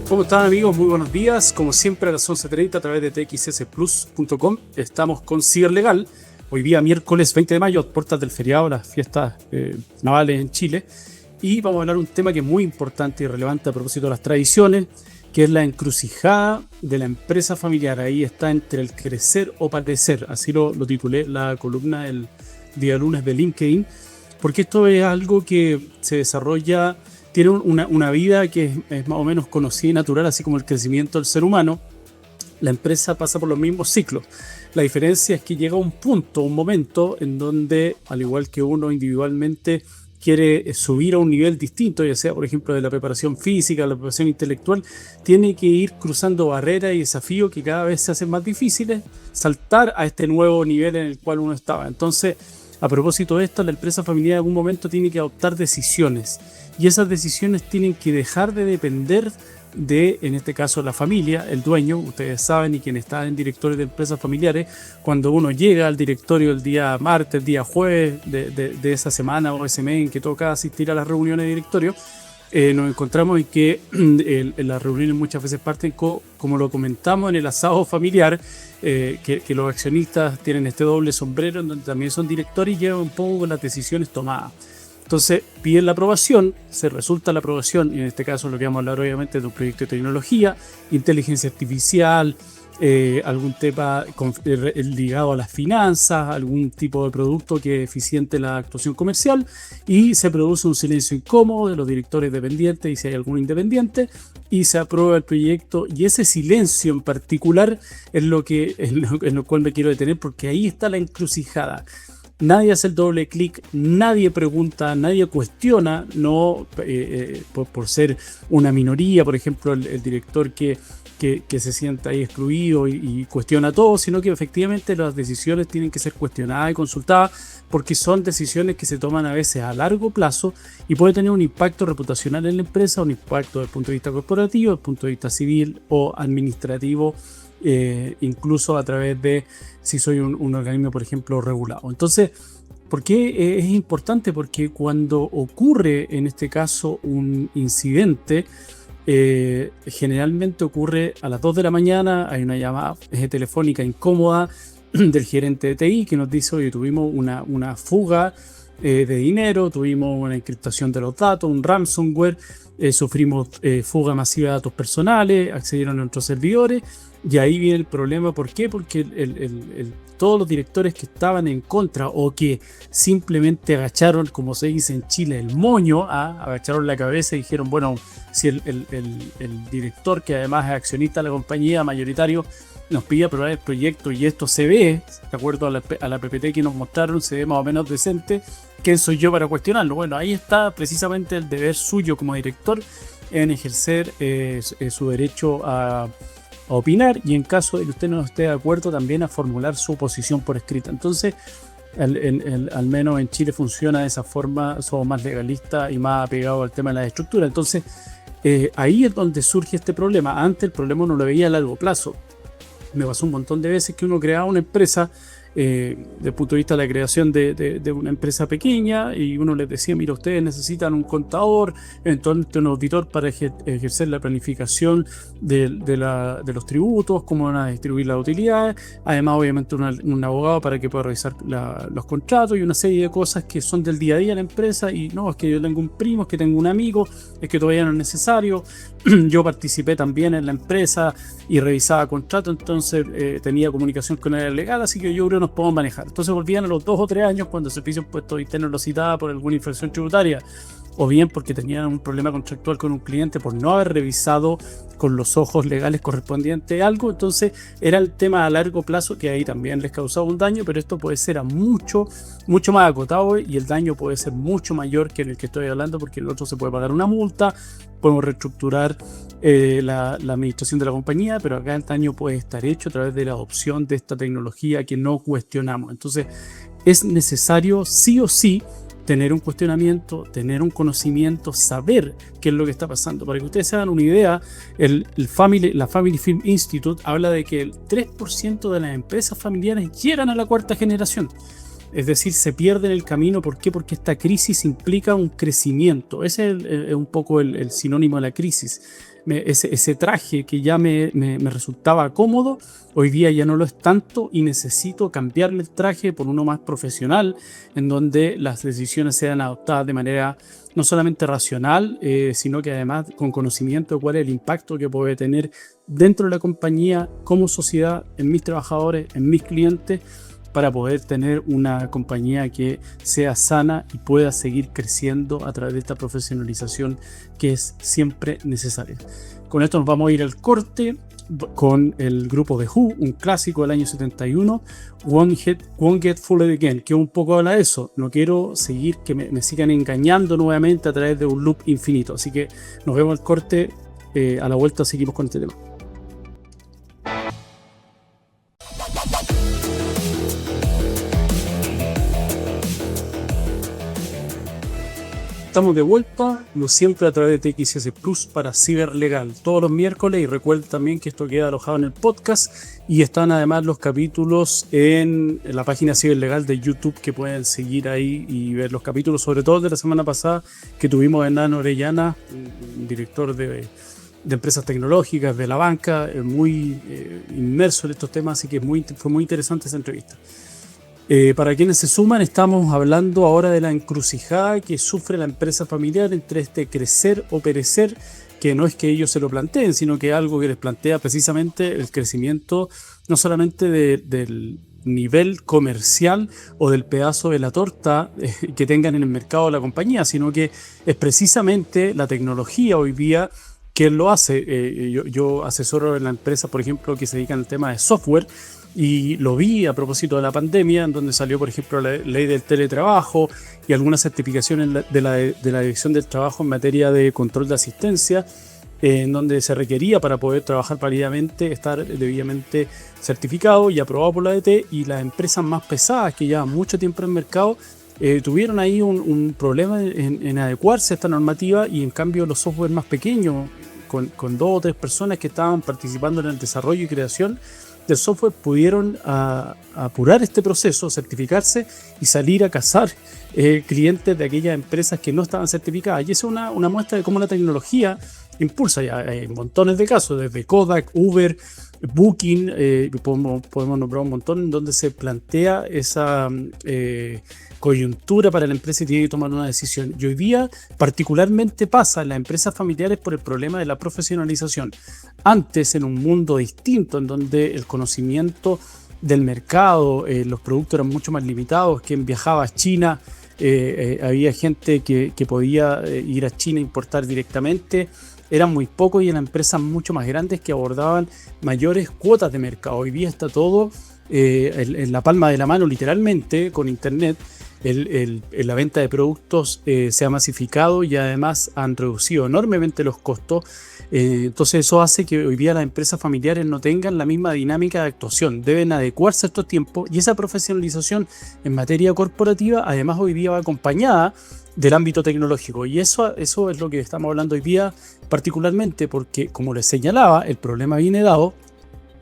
¿Cómo están, amigos? Muy buenos días. Como siempre, a las 11:30 a través de txsplus.com estamos con Ciberlegal. Hoy día miércoles 20 de mayo, a puertas del feriado, las fiestas navales en Chile. Y vamos a hablar de un tema que es muy importante y relevante a propósito de las tradiciones, que es la encrucijada de la empresa familiar. Ahí está entre el crecer o padecer. Así lo titulé la columna el día lunes de LinkedIn, porque esto es algo que se desarrolla, tiene una vida que es más o menos conocida y natural, así como el crecimiento del ser humano. La empresa pasa por los mismos ciclos. La diferencia es que llega un punto, un momento en donde, al igual que uno individualmente quiere subir a un nivel distinto, ya sea por ejemplo de la preparación física, la preparación intelectual, tiene que ir cruzando barreras y desafíos que cada vez se hacen más difíciles, saltar a este nuevo nivel en el cual uno estaba. Entonces, a propósito de esto, la empresa familiar en algún momento tiene que adoptar decisiones, y esas decisiones tienen que dejar de depender de, en este caso, la familia, el dueño. Ustedes saben, y quienes están en directorios de empresas familiares, cuando uno llega al directorio el día martes, el día jueves de esa semana o ese mes en que toca asistir a las reuniones de directorio, nos encontramos en que en las reuniones muchas veces parten, como lo comentamos en el asado familiar, que los accionistas tienen este doble sombrero en donde también son directores y llevan un poco con las decisiones tomadas. Entonces piden la aprobación, se resulta la aprobación, y en este caso lo que vamos a hablar obviamente de un proyecto de tecnología, inteligencia artificial, algún tema ligado a las finanzas, algún tipo de producto que eficiente la actuación comercial, y se produce un silencio incómodo de los directores dependientes y si hay algún independiente, y se aprueba el proyecto. Y ese silencio en particular es en lo cual me quiero detener, porque ahí está la encrucijada. Nadie hace el doble clic, nadie pregunta, nadie cuestiona, no por ser una minoría, por ejemplo, el director que se sienta ahí excluido y cuestiona todo, sino que efectivamente las decisiones tienen que ser cuestionadas y consultadas, porque son decisiones que se toman a veces a largo plazo y puede tener un impacto reputacional en la empresa, un impacto desde el punto de vista corporativo, desde el punto de vista civil o administrativo, incluso a través de si soy un organismo, por ejemplo, regulado. Entonces, ¿por qué es importante? Porque cuando ocurre, en este caso, un incidente, generalmente ocurre a las 2 de la mañana, hay una llamada telefónica incómoda del gerente de TI que nos dice: oye, tuvimos una fuga de dinero, tuvimos una encriptación de los datos, un ransomware, sufrimos fuga masiva de datos personales, accedieron a nuestros servidores. Y ahí viene el problema. ¿Por qué? Porque todos los directores que estaban en contra o que simplemente agacharon, como se dice en Chile, el moño, agacharon la cabeza y dijeron: bueno, si el director, que además es accionista de la compañía mayoritario, nos pide aprobar el proyecto y esto se ve, de acuerdo a la PPT que nos mostraron, se ve más o menos decente, ¿quién soy yo para cuestionarlo? Bueno, ahí está precisamente el deber suyo como director en ejercer su derecho a opinar, y en caso de que usted no esté de acuerdo, también a formular su posición por escrita. Entonces, al menos en Chile funciona de esa forma, somos más legalistas y más apegados al tema de la estructura. Entonces, ahí es donde surge este problema. Antes el problema uno lo veía a largo plazo. Me pasó un montón de veces que uno creaba una empresa, desde el punto de vista de la creación de una empresa pequeña, y uno les decía: mira, ustedes necesitan un contador, eventualmente un auditor para ejercer la planificación de los tributos, cómo van a distribuir las utilidades, además obviamente un abogado para que pueda revisar los contratos y una serie de cosas que son del día a día de la empresa. Y no, es que yo tengo un primo, es que tengo un amigo, es que todavía no es necesario. Yo participé también en la empresa y revisaba contratos, entonces tenía comunicación con el legal, así que yo creo que nos podemos manejar. Entonces volvían a los 2 o 3 años cuando el servicio de impuestos internos lo citaba por alguna infracción tributaria, o bien porque tenían un problema contractual con un cliente por no haber revisado con los ojos legales correspondientes algo. Entonces era el tema a largo plazo, que ahí también les causaba un daño, pero esto puede ser a mucho más acotado, y el daño puede ser mucho mayor que en el que estoy hablando, porque en el otro se puede pagar una multa, podemos reestructurar la administración de la compañía, pero acá el daño puede estar hecho a través de la adopción de esta tecnología que no cuestionamos. Entonces es necesario sí o sí tener un cuestionamiento, tener un conocimiento, saber qué es lo que está pasando. Para que ustedes se hagan una idea, la Family Film Institute habla de que el 3% de las empresas familiares llegan a la 4ª generación. Es decir, se pierde en el camino. ¿Por qué? Porque esta crisis implica un crecimiento. Ese es un poco el sinónimo de la crisis. Ese traje que ya me resultaba cómodo, hoy día ya no lo es tanto y necesito cambiarle el traje por uno más profesional, en donde las decisiones sean adoptadas de manera no solamente racional, sino que además con conocimiento de cuál es el impacto que puede tener dentro de la compañía, como sociedad, en mis trabajadores, en mis clientes, para poder tener una compañía que sea sana y pueda seguir creciendo a través de esta profesionalización que es siempre necesaria. Con esto nos vamos a ir al corte con el grupo The Who, un clásico del año 71, Won't Get Fooled Again, que un poco habla de eso. No quiero seguir que me sigan engañando nuevamente a través de un loop infinito. Así que nos vemos al corte, a la vuelta seguimos con este tema. Estamos de vuelta, como siempre a través de TXS Plus para Ciberlegal, todos los miércoles, y recuerden también que esto queda alojado en el podcast y están además los capítulos en la página Ciberlegal de YouTube, que pueden seguir ahí y ver los capítulos, sobre todo de la semana pasada que tuvimos a Hernán Orellana, director de empresas tecnológicas, de la banca, muy inmerso en estos temas, así que fue muy interesante esa entrevista. Para quienes se suman, estamos hablando ahora de la encrucijada que sufre la empresa familiar entre este crecer o perecer, que no es que ellos se lo planteen, sino que es algo que les plantea precisamente el crecimiento no solamente del nivel comercial o del pedazo de la torta que tengan en el mercado de la compañía, sino que es precisamente la tecnología hoy día que lo hace. Yo asesoro en la empresa, por ejemplo, que se dedica al tema de software, y lo vi a propósito de la pandemia, en donde salió, por ejemplo, la ley del teletrabajo y algunas certificaciones de la Dirección del Trabajo en materia de control de asistencia, en donde se requería, para poder trabajar válidamente, estar debidamente certificado y aprobado por la ADT, y las empresas más pesadas que llevan mucho tiempo en el mercado tuvieron ahí un problema en adecuarse a esta normativa, y en cambio los software más pequeños, con 2 o 3 personas que estaban participando en el desarrollo y creación del software, pudieron apurar este proceso, certificarse y salir a cazar clientes de aquellas empresas que no estaban certificadas. Y eso es una muestra de cómo la tecnología impulsa. Ya hay montones de casos, desde Kodak, Uber, Booking, podemos nombrar un montón donde se plantea esa coyuntura para la empresa y tiene que tomar una decisión. Y hoy día particularmente pasa en las empresas familiares por el problema de la profesionalización. Antes, en un mundo distinto, en donde el conocimiento del mercado, los productos eran mucho más limitados, quien viajaba a China, había gente que podía ir a China e importar directamente, eran muy pocos, y en empresas mucho más grandes que abordaban mayores cuotas de mercado. Hoy día está todo en la palma de la mano, literalmente, con internet. La venta de productos se ha masificado y además han reducido enormemente los costos. Entonces eso hace que hoy día las empresas familiares no tengan la misma dinámica de actuación, deben adecuarse a estos tiempos, y esa profesionalización en materia corporativa además hoy día va acompañada del ámbito tecnológico, y eso es lo que estamos hablando hoy día particularmente, porque, como les señalaba, el problema viene dado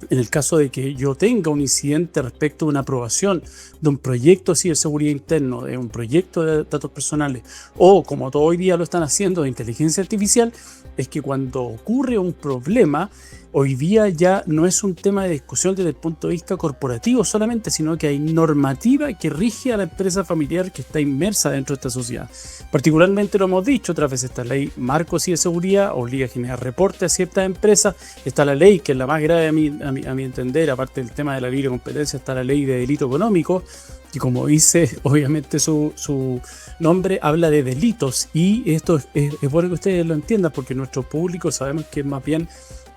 en el caso de que yo tenga un incidente respecto de una aprobación de un proyecto de ciberseguridad interno, de un proyecto de datos personales, o como todo hoy día lo están haciendo, de inteligencia artificial. Es que cuando ocurre un problema, hoy día ya no es un tema de discusión desde el punto de vista corporativo solamente, sino que hay normativa que rige a la empresa familiar que está inmersa dentro de esta sociedad. Particularmente, lo hemos dicho otras veces, esta ley marco de ciberseguridad obliga a generar reportes a ciertas empresas. Está la ley, que es la más grave a mi entender, aparte del tema de la libre competencia, está la ley de delito económico, y como dice obviamente su nombre, habla de delitos, y esto es bueno que ustedes lo entiendan, porque nuestro público sabemos que es más bien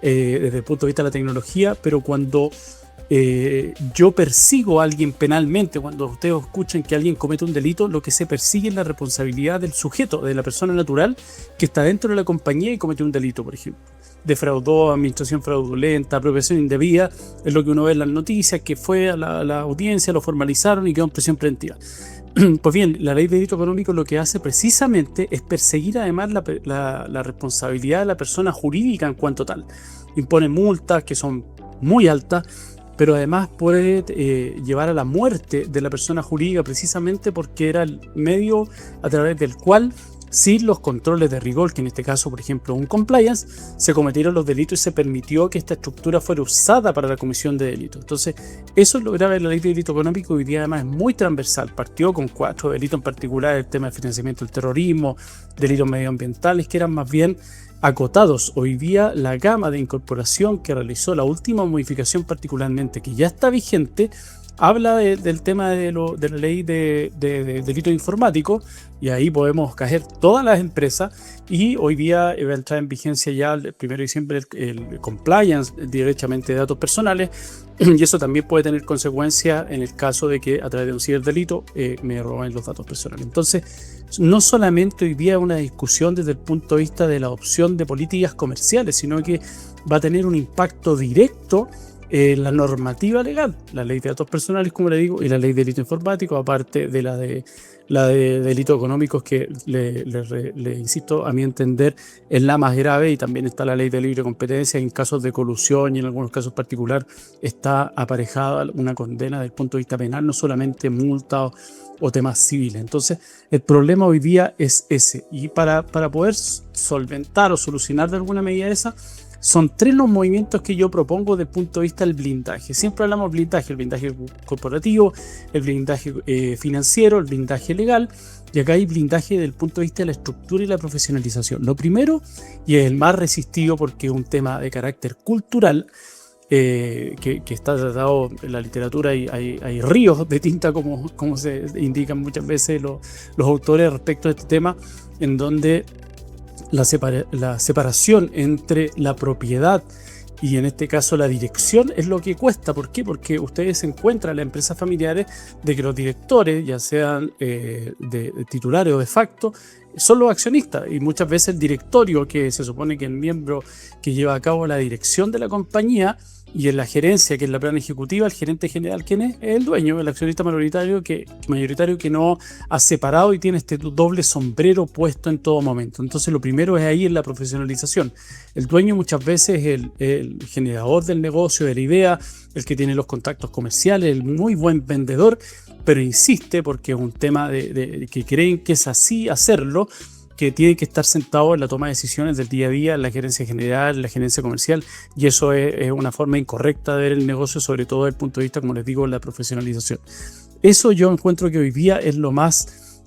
desde el punto de vista de la tecnología, pero cuando yo persigo a alguien penalmente, cuando ustedes escuchan que alguien comete un delito, lo que se persigue es la responsabilidad del sujeto, de la persona natural que está dentro de la compañía y cometió un delito, por ejemplo. Defraudó, administración fraudulenta, apropiación indebida, es lo que uno ve en las noticias, que fue a la audiencia, lo formalizaron y quedó en prisión preventiva. Pues bien, la ley de delito económico lo que hace precisamente es perseguir además la responsabilidad de la persona jurídica en cuanto tal. Impone multas que son muy altas, pero además puede llevar a la muerte de la persona jurídica precisamente porque era el medio a través del cual, sin los controles de rigor, que en este caso, por ejemplo, un compliance, se cometieron los delitos y se permitió que esta estructura fuera usada para la comisión de delitos. Entonces, eso es lo grave de la ley de delito económico. Hoy día además es muy transversal. Partió con 4 delitos en particular: el tema de financiamiento del terrorismo, delitos medioambientales, que eran más bien acotados. Hoy día la gama de incorporación que realizó la última modificación, particularmente, que ya está vigente, habla del tema de la ley de delito informático, y ahí podemos caer todas las empresas. Y hoy día va a entrar en vigencia ya el 1 de diciembre el compliance directamente de datos personales, y eso también puede tener consecuencias en el caso de que a través de un ciberdelito me roben los datos personales. Entonces, no solamente hoy día es una discusión desde el punto de vista de la adopción de políticas comerciales, sino que va a tener un impacto directo la normativa legal, la ley de datos personales, como le digo, y la ley de delito informático, aparte de la de delitos económicos, que le insisto, a mi entender, es la más grave. Y también está la ley de libre competencia. En casos de colusión y en algunos casos particulares está aparejada una condena desde el punto de vista penal, no solamente multa o temas civiles. Entonces, el problema hoy día es ese. Y para poder solventar o solucionar de alguna medida esa, son 3 los movimientos que yo propongo desde el punto de vista del blindaje. Siempre hablamos de blindaje: el blindaje corporativo, el blindaje financiero, el blindaje legal, y acá hay blindaje desde el punto de vista de la estructura y la profesionalización. Lo primero, y es el más resistido porque es un tema de carácter cultural, que está tratado en la literatura, y hay ríos de tinta, como se indican muchas veces los autores respecto a este tema, en donde la separación entre la propiedad y, en este caso, la dirección es lo que cuesta. ¿Por qué? Porque ustedes encuentran en las empresas familiares de que los directores, ya sean de titulares o de facto, son los accionistas, y muchas veces el directorio, que se supone que el miembro que lleva a cabo la dirección de la compañía, y en la gerencia, que es la plana ejecutiva, el gerente general, ¿quién es? Es el dueño, el accionista mayoritario que no ha separado y tiene este doble sombrero puesto en todo momento. Entonces, lo primero es ahí en la profesionalización. El dueño muchas veces es el generador del negocio, de la idea, el que tiene los contactos comerciales, el muy buen vendedor, pero insiste, porque es un tema de que creen que es así hacerlo, que tiene que estar sentado en la toma de decisiones del día a día, en la gerencia general, en la gerencia comercial, y eso es una forma incorrecta de ver el negocio, sobre todo desde el punto de vista, como les digo, la profesionalización. Eso yo encuentro que hoy día es lo más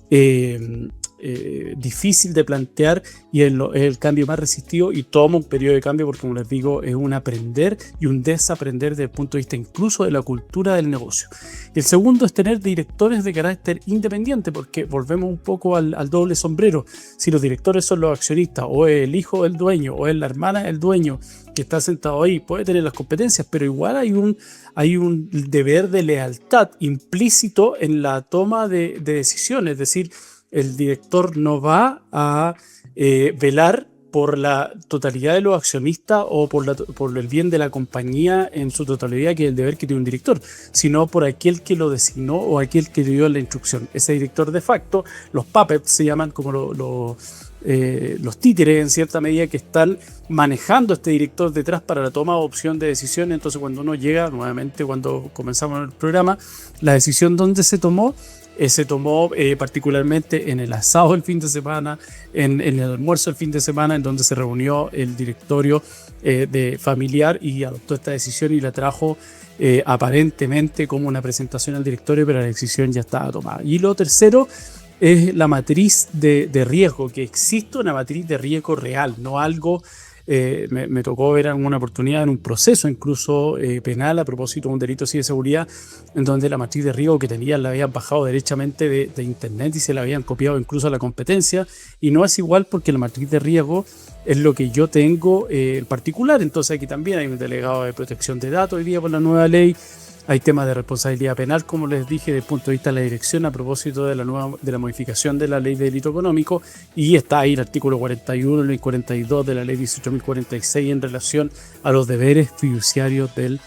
difícil de plantear, y es el cambio más resistido, y toma un periodo de cambio porque, como les digo, es un aprender y un desaprender desde el punto de vista incluso de la cultura del negocio. Y el segundo es tener directores de carácter independiente, porque volvemos un poco al doble sombrero. Si los directores son los accionistas, o el hijo del dueño, o es la hermana del dueño que está sentado ahí, puede tener las competencias, pero igual hay un deber de lealtad implícito en la toma de decisiones. Es decir, el director no va a velar por la totalidad de los accionistas o por el bien de la compañía en su totalidad, que es el deber que tiene un director, sino por aquel que lo designó o aquel que le dio la instrucción. Ese director de facto, los puppets se llaman, como los títeres en cierta medida, que están manejando a este director detrás para la toma o opción de decisiones. Entonces, cuando uno llega, nuevamente cuando comenzamos el programa, la decisión donde se tomó particularmente en el asado el fin de semana, en el almuerzo el fin de semana, en donde se reunió el directorio de familiar y adoptó esta decisión y la trajo aparentemente como una presentación al directorio, pero la decisión ya estaba tomada. Y lo tercero es la matriz de riesgo, que existe una matriz de riesgo real, no algo. Me tocó ver en una oportunidad en un proceso incluso penal a propósito de un delito así de seguridad, en donde la matriz de riesgo que tenían la habían bajado derechamente de internet y se la habían copiado incluso a la competencia, y no es igual porque la matriz de riesgo es lo que yo tengo en particular. Entonces aquí también hay un delegado de protección de datos hoy día por la nueva ley. Hay temas de responsabilidad penal, como les dije, desde el punto de vista de la dirección, a propósito de la modificación de la ley de delito económico, y está ahí el artículo 41 y 42 de la ley 18.046 en relación a los deberes fiduciarios del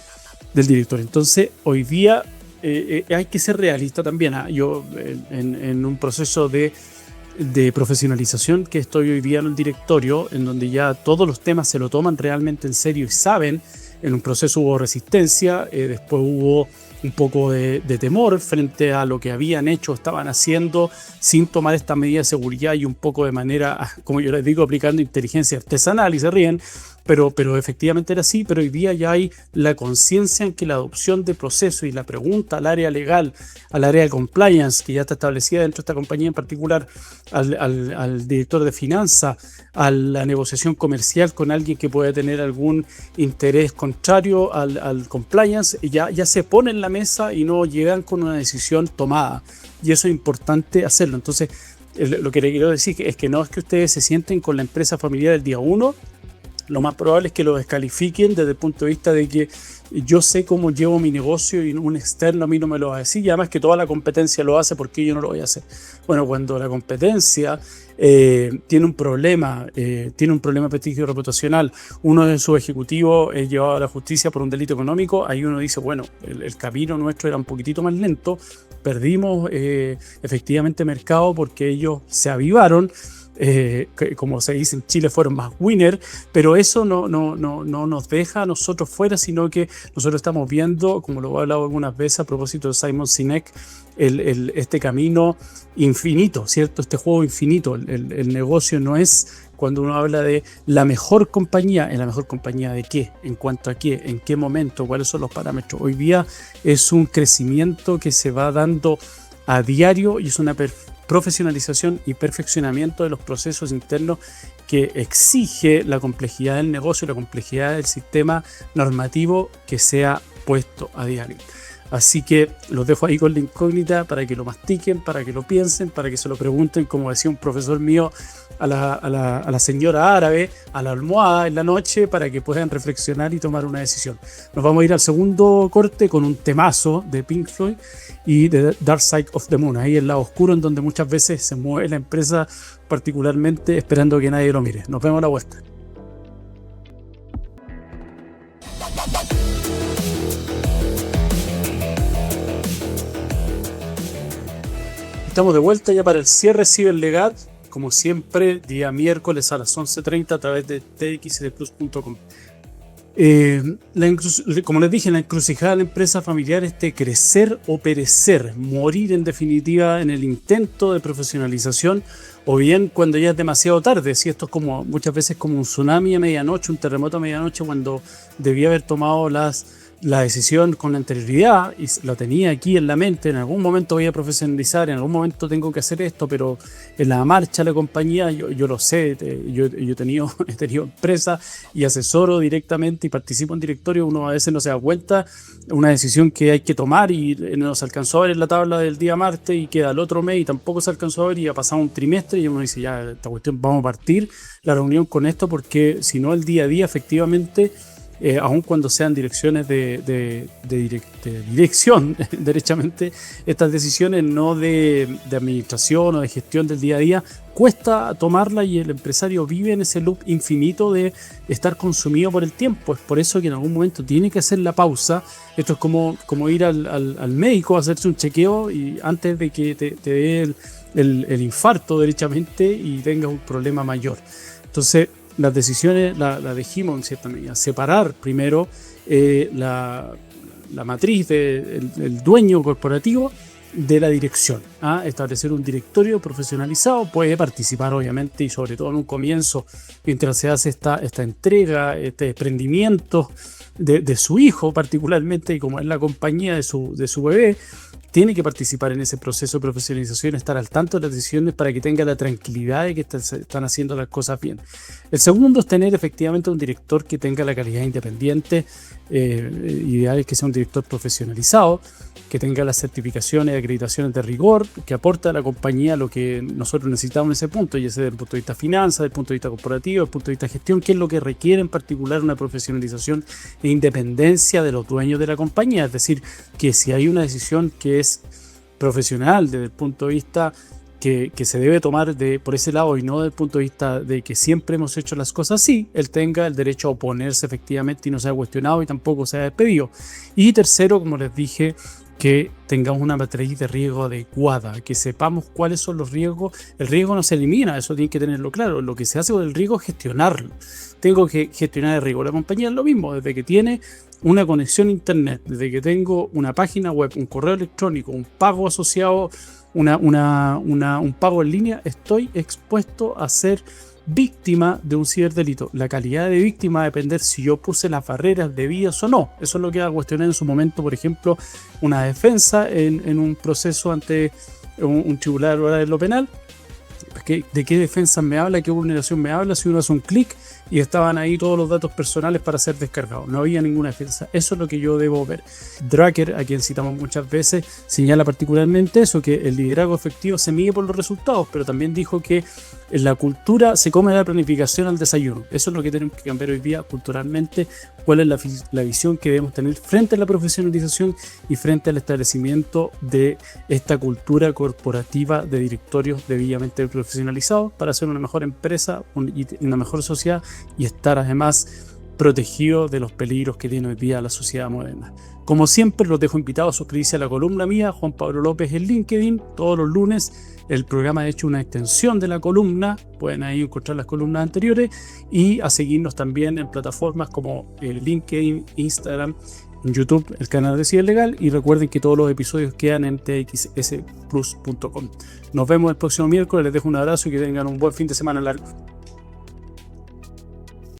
director. Entonces, hoy día hay que ser realista también. Yo, en un proceso de profesionalización que estoy hoy día en el directorio, en donde ya todos los temas se lo toman realmente en serio y saben En un proceso hubo resistencia, después hubo un poco de temor frente a lo que habían hecho, estaban haciendo, sin tomar esta medida de seguridad y un poco de manera, como yo les digo, aplicando inteligencia artesanal, y se ríen, pero efectivamente era así. Pero hoy día ya hay la conciencia en que la adopción de procesos y la pregunta al área legal, al área de compliance, que ya está establecida dentro de esta compañía en particular, al director de finanzas, a la negociación comercial con alguien que pueda tener algún interés contrario al compliance, ya se pone en la mesa y no llegan con una decisión tomada. Y eso es importante hacerlo. Entonces, lo que le quiero decir es que no es que ustedes se sienten con la empresa familiar el día 1. Lo más probable es que lo descalifiquen desde el punto de vista de que yo sé cómo llevo mi negocio y un externo a mí no me lo va a decir, y además que toda la competencia lo hace, porque yo no lo voy a hacer. Bueno, cuando la competencia tiene un problema de prestigio reputacional, uno de sus ejecutivos es llevado a la justicia por un delito económico, ahí uno dice, bueno, el camino nuestro era un poquitito más lento, perdimos efectivamente mercado porque ellos se avivaron. Como se dice en Chile, fueron más winner, pero eso no nos deja a nosotros fuera, sino que nosotros estamos viendo, como lo he hablado algunas veces a propósito de Simon Sinek, este camino infinito, ¿cierto? Este juego infinito. El negocio no es, cuando uno habla de la mejor compañía, ¿en la mejor compañía de qué? ¿En cuanto a qué? ¿En qué momento? ¿Cuáles son los parámetros? Hoy día es un crecimiento que se va dando a diario y es una profesionalización y perfeccionamiento de los procesos internos que exige la complejidad del negocio y la complejidad del sistema normativo que sea puesto a diario. Así que los dejo ahí con la incógnita para que lo mastiquen, para que lo piensen, para que se lo pregunten, como decía un profesor mío, a la señora árabe, a la almohada en la noche, para que puedan reflexionar y tomar una decisión. Nos vamos a ir al segundo corte con un temazo de Pink Floyd y de Dark Side of the Moon, ahí el lado oscuro en donde muchas veces se mueve la empresa, particularmente esperando que nadie lo mire. Nos vemos a la vuelta. Estamos de vuelta ya para el cierre Ciberlegal, como siempre, día miércoles a las 11:30 a través de txsplus.com. Como les dije, la encrucijada de la empresa familiar es de crecer o perecer, morir en definitiva en el intento de profesionalización, o bien cuando ya es demasiado tarde. Si esto es como muchas veces como un tsunami a medianoche, un terremoto a medianoche, cuando debía haber tomado la decisión con anterioridad y la tenía aquí en la mente, en algún momento voy a profesionalizar, en algún momento tengo que hacer esto, pero en la marcha de la compañía, yo lo sé, yo he tenido empresas y asesoro directamente y participo en directorio, uno a veces no se da cuenta, una decisión que hay que tomar y no se alcanzó a ver en la tabla del día martes y queda el otro mes y tampoco se alcanzó a ver y ha pasado un trimestre y uno dice, ya, esta cuestión, vamos a partir la reunión con esto, porque si no el día a día efectivamente, aun cuando sean direcciones de dirección, derechamente, estas decisiones no de administración o de gestión del día a día, cuesta tomarla y el empresario vive en ese loop infinito de estar consumido por el tiempo. Es por eso que en algún momento tiene que hacer la pausa. Esto es como ir al médico a hacerse un chequeo y antes de que te dé el infarto derechamente y tengas un problema mayor. Entonces, las decisiones las dijimos en cierta medida. Separar primero la matriz del dueño corporativo de la dirección. Establecer un directorio profesionalizado, puede participar obviamente y sobre todo en un comienzo, mientras se hace esta entrega, este desprendimiento de su hijo particularmente, y como es la compañía de su bebé, tiene que participar en ese proceso de profesionalización, estar al tanto de las decisiones para que tenga la tranquilidad de que están haciendo las cosas bien. El segundo es tener efectivamente un director que tenga la calidad independiente, ideal es que sea un director profesionalizado, que tenga las certificaciones y acreditaciones de rigor, que aporte a la compañía lo que nosotros necesitamos en ese punto, y ese desde el punto de vista finanzas, desde el punto de vista corporativo, desde el punto de vista gestión, que es lo que requiere en particular una profesionalización e independencia de los dueños de la compañía. Es decir, que si hay una decisión que es profesional desde el punto de vista que se debe tomar por ese lado y no desde el punto de vista de que siempre hemos hecho las cosas así, él tenga el derecho a oponerse efectivamente y no sea cuestionado y tampoco sea despedido. Y tercero, como les dije, que tengamos una matriz de riesgo adecuada, que sepamos cuáles son los riesgos. El riesgo no se elimina, eso tiene que tenerlo claro. Lo que se hace con el riesgo es gestionarlo. Tengo que gestionar el riesgo. La compañía es lo mismo, desde que tiene una conexión a internet, desde que tengo una página web, un correo electrónico, un pago asociado, un pago en línea, estoy expuesto a ser víctima de un ciberdelito. La calidad de víctima va a depender si yo puse las barreras debidas o no. Eso es lo que va a cuestionar en su momento, por ejemplo, una defensa en un proceso ante un tribunal de lo penal. ¿De qué defensa me habla? ¿Qué vulneración me habla? Si uno hace un clic y estaban ahí todos los datos personales para ser descargados. No había ninguna defensa. Eso es lo que yo debo ver. Drucker, a quien citamos muchas veces, señala particularmente eso, que el liderazgo efectivo se mide por los resultados, pero también dijo que en la cultura se come la planificación al desayuno. Eso es lo que tenemos que cambiar hoy día culturalmente. ¿Cuál es la visión que debemos tener frente a la profesionalización y frente al establecimiento de esta cultura corporativa de directorios debidamente profesionalizados para ser una mejor empresa y una mejor sociedad y estar además protegido de los peligros que tiene hoy día la sociedad moderna? Como siempre, los dejo invitados a suscribirse a la columna mía, Juan Pablo López en LinkedIn, todos los lunes. El programa ha hecho una extensión de la columna, pueden ahí encontrar las columnas anteriores y a seguirnos también en plataformas como LinkedIn, Instagram, YouTube, el canal de Ciberlegal, y recuerden que todos los episodios quedan en txsplus.com. Nos vemos el próximo miércoles, les dejo un abrazo y que tengan un buen fin de semana largo.